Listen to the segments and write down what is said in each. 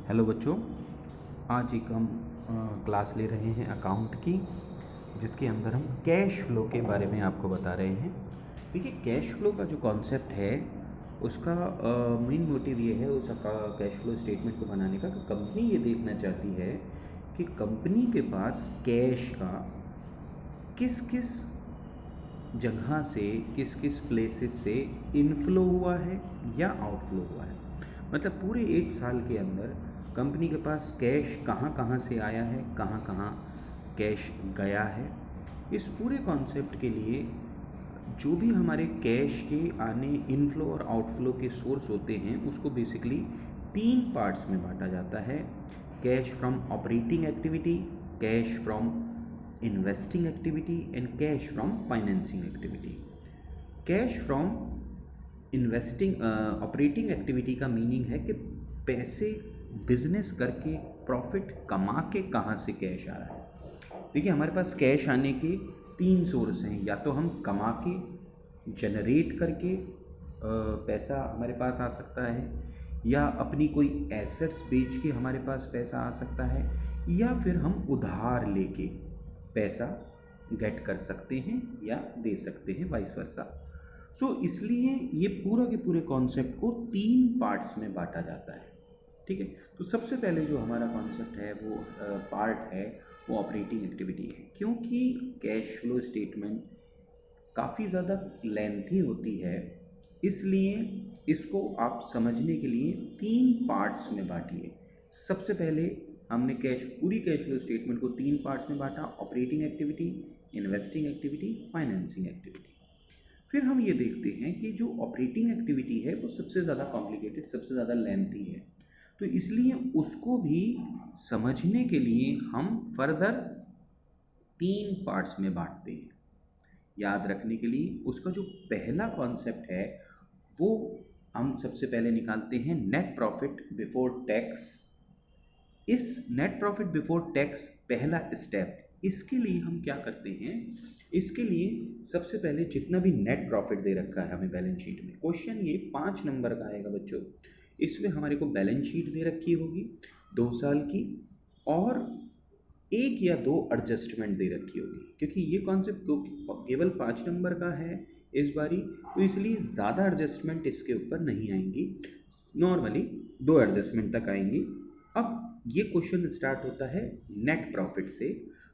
Hello बच्चों, आज एक हम क्लास ले रहे हैं अकाउंट की, जिसके अंदर हम कैश फ्लो के बारे में आपको बता रहे हैं। देखिए, कैश फ्लो का जो कॉन्सेप्ट है उसका मेन मोटिव ये है उस कैश फ्लो स्टेटमेंट को बनाने का कि कंपनी ये देखना चाहती है कि कंपनी के पास कैश का किस किस जगह से, किस किस प्लेसेस से इनफ्लो हुआ है या आउटफ्लो हुआ है। मतलब पूरे एक साल के अंदर कंपनी के पास कैश कहाँ कहाँ से आया है, कहाँ कहाँ कैश गया है। इस पूरे कॉन्सेप्ट के लिए जो भी हमारे कैश के आने, इनफ्लो और आउटफ्लो के सोर्स होते हैं, उसको बेसिकली 3 पार्ट्स में बांटा जाता है। Cash from operating activity, cash from investing activity and cash from financing activity. Cash from investing operating activity का मीनिंग है कि पैसे बिजनेस करके प्रॉफिट कमा के कहाँ से कैश आ रहा है। देखिए, हमारे पास कैश आने के 3 सोर्स हैं। या तो हम कमा के, जनरेट करके पैसा हमारे पास आ सकता है, या अपनी कोई एसेट्स बेच के हमारे पास पैसा आ सकता है, या फिर हम उधार लेके पैसा गेट कर सकते हैं या दे सकते हैं, वाइस वर्सा। सो इसलिए ये पूरा के पूरे कॉन्सेप्ट को 3 पार्ट्स में बांटा जाता है। ठीक है, तो सबसे पहले जो हमारा कॉन्सेप्ट है, वो पार्ट है, वो ऑपरेटिंग एक्टिविटी है। क्योंकि कैश फ्लो स्टेटमेंट काफ़ी ज़्यादा लेंथी होती है, इसलिए इसको आप समझने के लिए 3 पार्ट्स में बांटिए। सबसे पहले हमने पूरी कैश फ्लो स्टेटमेंट को 3 पार्ट्स में बांटा: operating activity, investing activity, financing activity. फिर हम ये देखते हैं कि जो ऑपरेटिंग एक्टिविटी है वो सबसे ज़्यादा कॉम्प्लिकेटेड, सबसे ज़्यादा लेंथी है, तो इसलिए उसको भी समझने के लिए हम फर्दर 3 पार्ट्स में बांटते हैं। याद रखने के लिए उसका जो पहला कॉन्सेप्ट है वो हम सबसे पहले निकालते हैं नेट प्रॉफिट बिफोर टैक्स। इस नेट प्रॉफिट बिफोर टैक्स पहला स्टेप, इसके लिए हम क्या करते हैं, इसके लिए सबसे पहले जितना भी नेट प्रॉफिट दे रखा है हमें बैलेंस शीट में, क्वेश्चन ये 5 नंबर का आएगा बच्चों। इसमें हमारे को बैलेंस शीट दे रखी होगी 2 साल की, और 1 या 2 एडजस्टमेंट दे रखी होगी। क्योंकि ये कॉन्सेप्ट केवल 5 नंबर का है इस बारी, तो इसलिए ज़्यादा एडजस्टमेंट इसके ऊपर नहीं आएंगी, नॉर्मली 2 एडजस्टमेंट तक आएंगी। अब ये क्वेश्चन स्टार्ट होता है नेट प्रॉफिट से।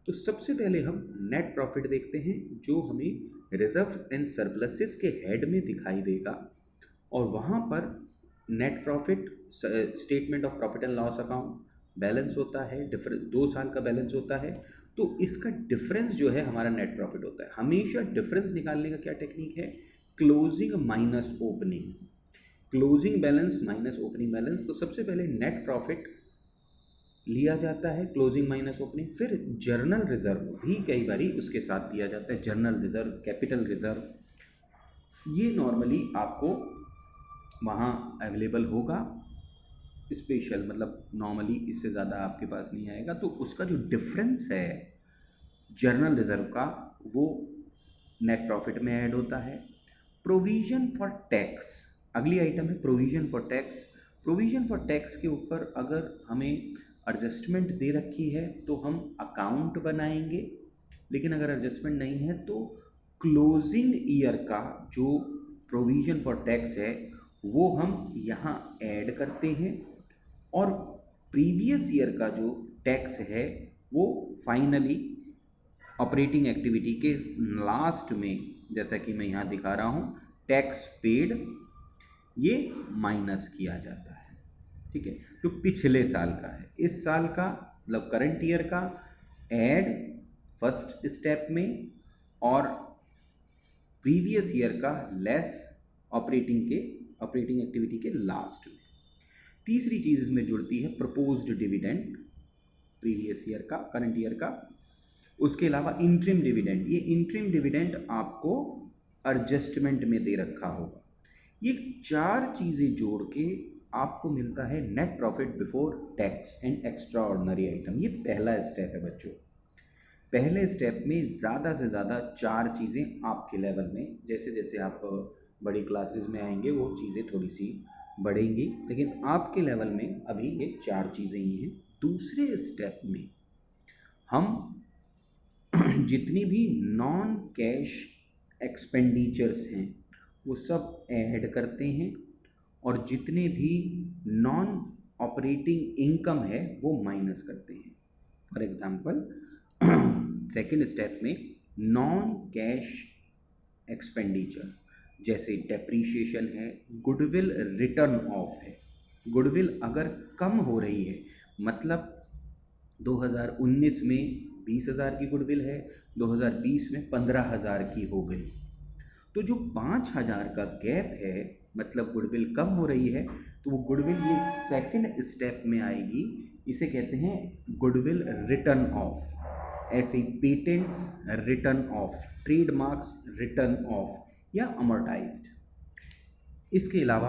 तो सबसे पहले हम नेट प्रॉफिट देखते हैं, जो हमें रिजर्व एंड सरप्लसेस के हेड में दिखाई देगा, और वहाँ पर net profit, statement of profit and loss account, balance होता है, 2 साल का बैलेंस होता है। तो इसका डिफरेंस जो है हमारा नेट प्रॉफिट होता है। हमेशा डिफरेंस निकालने का क्या टेक्निक है, closing minus opening, closing balance minus opening balance. तो सबसे पहले नेट प्रॉफिट लिया जाता है, क्लोजिंग माइनस ओपनिंग। फिर जर्नल रिजर्व भी कई बारी उसके साथ दिया जाता है, जर्नल रिजर्व, कैपिटल रिजर्व। ये नॉर्मली आपको वहाँ अवेलेबल होगा, स्पेशल, मतलब नॉर्मली इससे ज़्यादा आपके पास नहीं आएगा। तो उसका जो डिफरेंस है जर्नल रिजर्व का, वो नेट प्रॉफिट में ऐड होता है। प्रोविजन फॉर टैक्स, अगली आइटम है provision for tax. Provision for tax के ऊपर अगर हमें एडजस्टमेंट दे रखी है तो हम अकाउंट बनाएंगे, लेकिन अगर एडजस्टमेंट नहीं है तो क्लोजिंग ईयर का जो प्रोविजन फॉर टैक्स है वो हम यहाँ ऐड करते हैं, और प्रीवियस ईयर का जो टैक्स है वो फाइनली ऑपरेटिंग एक्टिविटी के लास्ट में, जैसा कि मैं यहाँ दिखा रहा हूँ, टैक्स पेड, ये माइनस किया जाता है। ठीक है, जो पिछले साल का है, इस साल का मतलब करंट ईयर का ऐड फर्स्ट स्टेप में, और प्रीवियस ईयर का लेस ऑपरेटिंग एक्टिविटी के लास्ट में। तीसरी चीज़ इसमें जुड़ती है प्रपोज्ड डिविडेंड, प्रीवियस ईयर का, करंट ईयर का। उसके अलावा इंट्रिम डिविडेंड, ये इंट्रिम डिविडेंड आपको एडजस्टमेंट में दे रखा होगा। ये 4 चीज़ें जोड़ के आपको मिलता है net profit before tax and extra ordinary item. ये पहला स्टेप है बच्चों। पहले स्टेप में ज़्यादा से ज़्यादा 4 चीज़ें आपके लेवल में, जैसे जैसे आप बड़ी क्लासेस में आएंगे वो चीज़ें थोड़ी सी बढ़ेंगी, लेकिन आपके लेवल में अभी ये 4 चीज़ें ही हैं। दूसरे स्टेप में हम जितनी भी नॉन कैश एक्सपेंडिचर्स हैं वो सब ऐड करते हैं, और जितने भी नॉन ऑपरेटिंग इनकम है वो माइनस करते हैं। फॉर एग्जांपल सेकंड स्टेप में नॉन कैश एक्सपेंडिचर जैसे डेप्रीशिएशन है, गुडविल रिटर्न ऑफ है। गुडविल अगर कम हो रही है, मतलब 2019 में 20,000 की गुडविल है, 2020 में 15,000 की हो गई, तो जो 5,000 का गैप है, मतलब गुडविल कम हो रही है, तो वो गुडविल ये सेकंड स्टेप में आएगी। इसे कहते हैं गुडविल रिटर्न ऑफ। ऐसे patents written of, trademarks return of या अमोर्टाइज्ड। इसके अलावा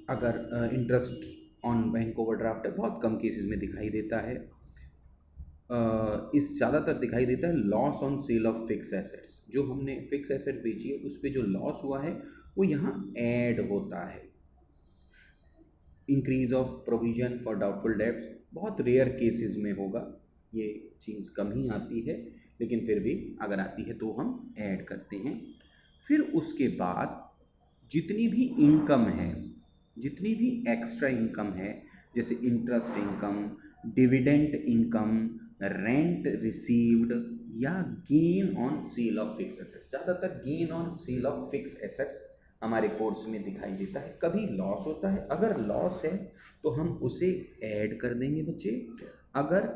अगर इंटरेस्ट ऑन बैंक ओवरड्राफ्ट है, बहुत कम केसेस में दिखाई देता है। इस ज़्यादातर दिखाई देता है loss on sale of fixed assets. जो हमने फिक्स एसेट बेची है उस पर जो लॉस हुआ है वो यहाँ ऐड होता है। Increase of provision for doubtful debts बहुत रेयर केसेस में होगा, ये चीज़ कम ही आती है, लेकिन फिर भी अगर आती है तो हम ऐड करते हैं। फिर उसके बाद जितनी भी इनकम है, जितनी भी एक्स्ट्रा इनकम है, जैसे interest income, dividend income, rent received या gain on sale of fixed assets. ज़्यादातर gain on sale of fixed assets हमारे कोर्स में दिखाई देता है। कभी लॉस होता है, अगर लॉस है तो हम उसे ऐड कर देंगे बच्चे, अगर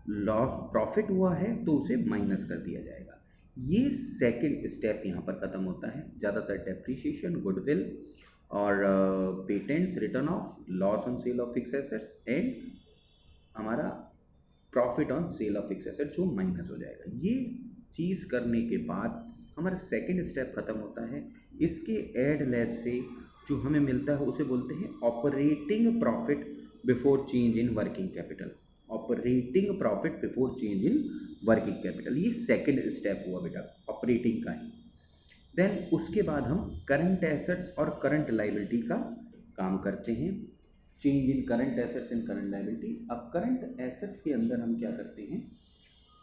लॉस प्रॉफिट हुआ है तो उसे माइनस कर दिया जाएगा। ये सेकंड स्टेप यहाँ पर ख़त्म होता है। ज़्यादातर डेप्रीशिएशन, गुडविल और patents written off, loss on sale of fixed assets and हमारा profit on sale of fixed asset जो माइनस हो जाएगा। ये चीज़ करने के बाद हमारा सेकंड स्टेप ख़त्म होता है। इसके ऐड लेस से जो हमें मिलता है उसे बोलते हैं operating profit before change in working capital. Operating profit before change in working capital, ये सेकंड स्टेप हुआ बेटा ऑपरेटिंग का ही। देन उसके बाद हम करंट एसेट्स और करंट लाइबिलिटी का काम करते हैं। Change in current assets and current liability. अब करंट एसेट्स के अंदर हम क्या करते हैं,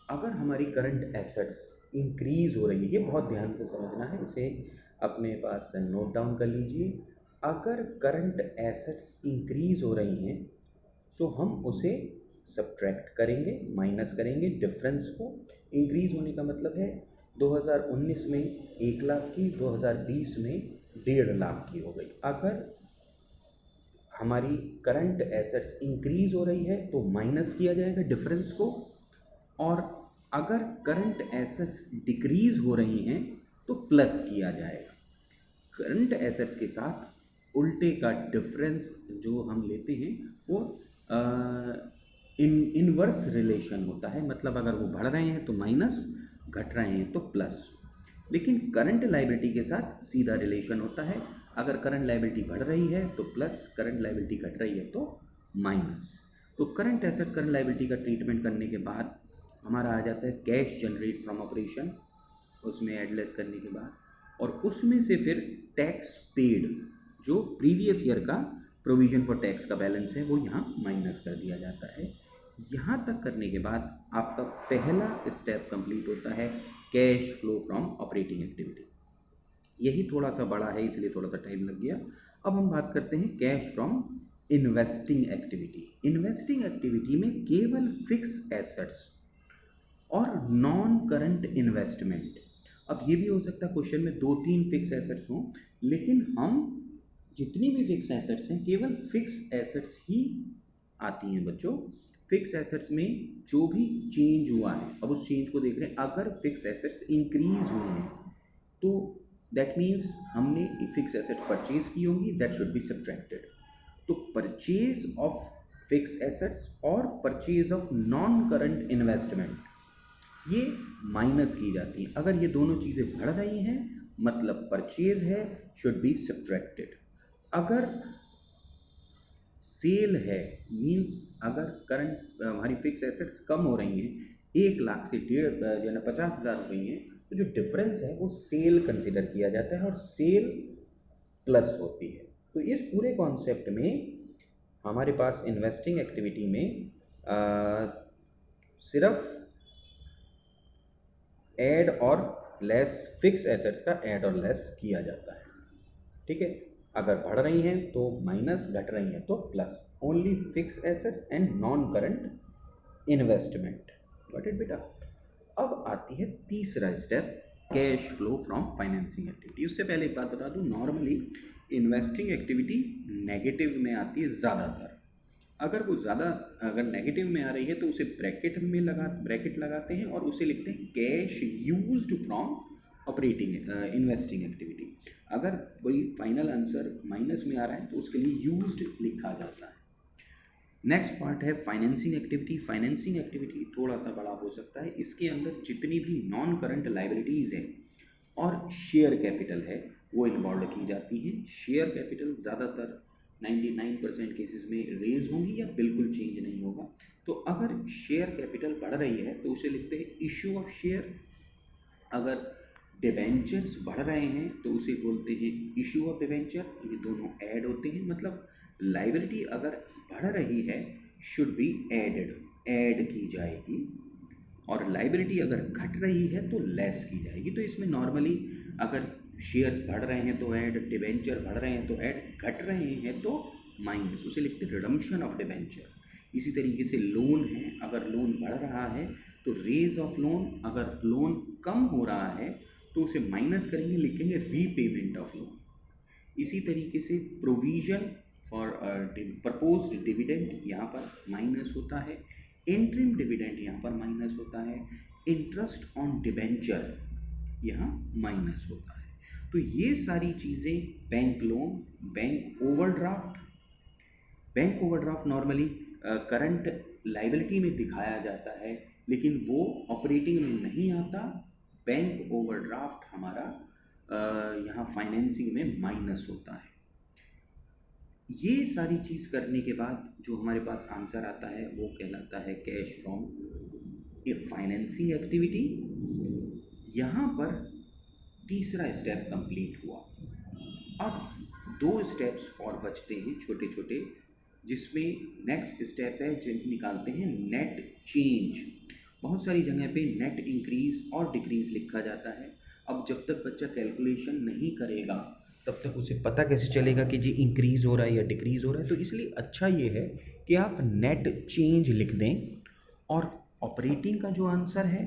अगर हमारी करंट एसेट्स इंक्रीज हो रही है, ये बहुत ध्यान से समझना है, इसे अपने पास नोट डाउन कर लीजिए। अगर करंट एसेट्स इंक्रीज हो रही हैं सो हम उसे सब्ट्रैक्ट करेंगे, माइनस करेंगे डिफरेंस को। इंक्रीज होने का मतलब है 2019 में 1 लाख की, 2020 में 1.5 लाख की हो गई। अगर हमारी करंट एसेट्स इंक्रीज हो रही है तो माइनस किया जाएगा डिफरेंस को, और अगर करंट एसेट्स डिक्रीज हो रही हैं तो प्लस किया जाएगा। करंट एसेट्स के साथ उल्टे का डिफरेंस जो हम लेते हैं वो इनवर्स रिलेशन होता है, मतलब अगर वो बढ़ रहे हैं तो माइनस, घट रहे हैं तो प्लस। लेकिन करंट लाइबिलिटी के साथ सीधा रिलेशन होता है, अगर करंट लाइबिलिटी बढ़ रही है तो प्लस, करंट लाइबिलिटी घट रही है तो माइनस। तो करंट एसेट्स करंट लाइबिलिटी का ट्रीटमेंट करने के बाद हमारा आ जाता है कैश जनरेट फ्रॉम ऑपरेशन, उसमें एडलेस करने के बाद, और उसमें से फिर टैक्स पेड, जो प्रीवियस ईयर का प्रोविजन फॉर टैक्स का बैलेंस है वो यहाँ माइनस कर दिया जाता है। यहाँ तक करने के बाद आपका पहला स्टेप कंप्लीट होता है cash flow from operating activity. यही थोड़ा सा बड़ा है इसलिए थोड़ा सा टाइम लग गया। अब हम बात करते हैं cash from investing activity. Investing activity में केवल फिक्स एसेट्स और नॉन करंट इन्वेस्टमेंट। अब ये भी हो सकता है क्वेश्चन में 2-3 फिक्स एसेट्स हों, लेकिन हम जितनी भी फिक्स एसेट्स हैं केवल फिक्स एसेट्स ही आती हैं बच्चों। फिक्स एसेट्स में जो भी चेंज हुआ है, अब उस चेंज को देख रहे हैं। अगर फिक्स एसेट्स इंक्रीज हुए हैं तो दैट मीन्स हमने फिक्स एसेट परचेज की होंगी, दैट शुड बी सब्ट्रैक्टेड। तो परचेज ऑफ फिक्स एसेट्स और purchase of non current investment ये माइनस की जाती हैं। अगर ये दोनों चीज़ें बढ़ रही हैं मतलब परचेज है, शुड बी सब्ट्रैक्टेड। अगर सेल है मीन्स अगर करंट हमारी फिक्स एसेट्स कम हो रही हैं, 1 लाख से 50,000 हो गई हैं, तो जो डिफरेंस है वो सेल कंसिडर किया जाता है और सेल प्लस होती है। तो इस पूरे कॉन्सेप्ट में हमारे पास इन्वेस्टिंग एक्टिविटी में सिर्फ ऐड और लेस, फिक्स एसेट्स का ऐड और लेस किया जाता है। ठीक है, अगर बढ़ रही हैं तो माइनस, घट रही हैं तो plus. Only fix assets and non current investment. Got it बेटा। अब आती है तीसरा step, cash flow from financing activity. उससे पहले एक बात बता दूं, नॉर्मली इन्वेस्टिंग एक्टिविटी नेगेटिव में आती है ज़्यादातर। अगर नेगेटिव में आ रही है तो उसे ब्रैकेट लगाते हैं और उसे लिखते हैं cash used from operating investing activity. अगर कोई फाइनल आंसर माइनस में आ रहा है तो उसके लिए यूज्ड लिखा जाता है। नेक्स्ट पार्ट है फाइनेंसिंग एक्टिविटी। फाइनेंसिंग एक्टिविटी थोड़ा सा बड़ा हो सकता है। इसके अंदर जितनी भी नॉन करंट लाइबिलिटीज़ हैं और शेयर कैपिटल है वो इन्वॉल्व की जाती है। शेयर कैपिटल ज़्यादातर 99% केसेस में रेज होंगी या बिल्कुल चेंज नहीं होगा। तो अगर शेयर कैपिटल बढ़ रही है तो उसे लिखते हैं इशू ऑफ शेयर। अगर डिबेंचर्स बढ़ रहे हैं तो उसे बोलते हैं इशू ऑफ डिबेंचर। ये दोनों ऐड होते हैं, मतलब लाइबिलिटी अगर बढ़ रही है शुड बी ऐड की जाएगी, और लाइबिलिटी अगर घट रही है तो लेस की जाएगी। तो इसमें नॉर्मली अगर शेयर्स बढ़ रहे हैं तो ऐड, डिबेंचर बढ़ रहे हैं तो ऐड, घट रहे हैं तो माइनस, उसे लिखते हैं रिडम्पशन ऑफ डिबेंचर। इसी तरीके से लोन है, अगर लोन बढ़ रहा है तो रेज ऑफ लोन, अगर लोन कम हो रहा है तो उसे माइनस करेंगे, लिखेंगे रीपेमेंट ऑफ लोन। इसी तरीके से प्रोविजन फॉर प्रपोज्ड डिविडेंड यहाँ पर माइनस होता है, इंटरिम डिविडेंड यहाँ पर माइनस होता है, इंटरेस्ट ऑन डिबेंचर यहाँ माइनस होता है। तो ये सारी चीज़ें, bank loan, bank overdraft normally current liability में दिखाया जाता है लेकिन वो ऑपरेटिंग में नहीं आता। बैंक ओवरड्राफ्ट हमारा यहाँ फाइनेंसिंग में माइनस होता है। ये सारी चीज़ करने के बाद जो हमारे पास आंसर आता है वो कहलाता है cash from A financing activity. यहाँ पर तीसरा स्टेप कंप्लीट हुआ। अब 2 स्टेप्स और बचते हैं छोटे छोटे, जिसमें नेक्स्ट स्टेप है जब निकालते हैं नेट चेंज। बहुत सारी जगह पे नेट इंक्रीज़ और डिक्रीज़ लिखा जाता है। अब जब तक बच्चा कैलकुलेशन नहीं करेगा तब तक उसे पता कैसे चलेगा कि जी इंक्रीज़ हो रहा है या डिक्रीज़ हो रहा है। तो इसलिए अच्छा ये है कि आप नेट चेंज लिख दें, और ऑपरेटिंग का जो आंसर है,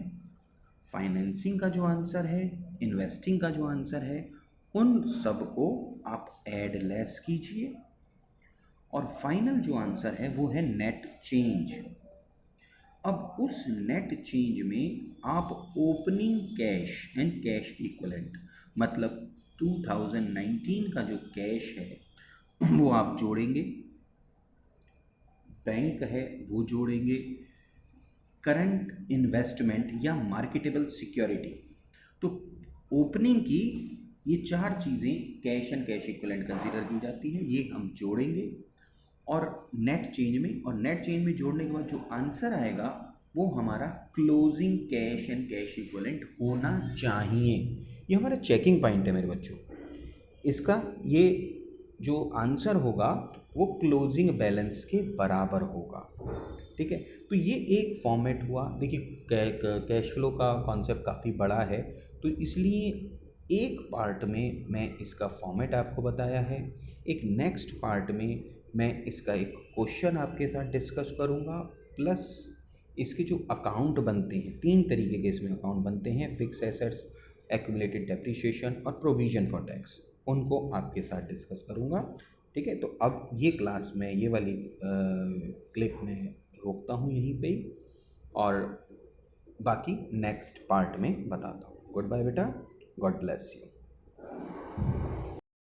फाइनेंसिंग का जो आंसर है, इन्वेस्टिंग का जो आंसर है, उन सब को आप ऐड लेस कीजिए, और फाइनल जो आंसर है वो है नेट चेंज। अब उस नेट चेंज में आप opening cash and cash equivalent, मतलब 2019 का जो कैश है वो आप जोड़ेंगे, बैंक है वो जोड़ेंगे, करंट इन्वेस्टमेंट या मार्केटेबल सिक्योरिटी। तो ओपनिंग की ये 4 चीज़ें cash and cash equivalent consider की जाती है, ये हम जोड़ेंगे और नेट चेंज में जोड़ने के बाद जो आंसर आएगा वो हमारा closing cash and cash equivalent होना चाहिए। ये हमारा चेकिंग पॉइंट है मेरे बच्चों। इसका ये जो आंसर होगा वो क्लोजिंग बैलेंस के बराबर होगा। ठीक है, तो ये एक फॉर्मेट हुआ। देखिए कैश फ्लो का कॉन्सेप्ट काफ़ी बड़ा है, तो इसलिए एक पार्ट में मैं इसका फॉर्मेट आपको बताया है, एक नेक्स्ट पार्ट में मैं इसका एक क्वेश्चन आपके साथ डिस्कस करूँगा, प्लस इसके जो अकाउंट बनते हैं, 3 तरीके के इसमें अकाउंट बनते हैं, फिक्स एसेट्स, एक्यूमुलेटेड डेप्रिसिएशन और प्रोविजन फॉर टैक्स, उनको आपके साथ डिस्कस करूँगा। ठीक है, तो अब ये क्लास में ये वाली क्लिप में रोकता हूँ यहीं पे, और बाकी नेक्स्ट पार्ट में बताता हूँ। गुड बाय बेटा, गॉड ब्लेस यू।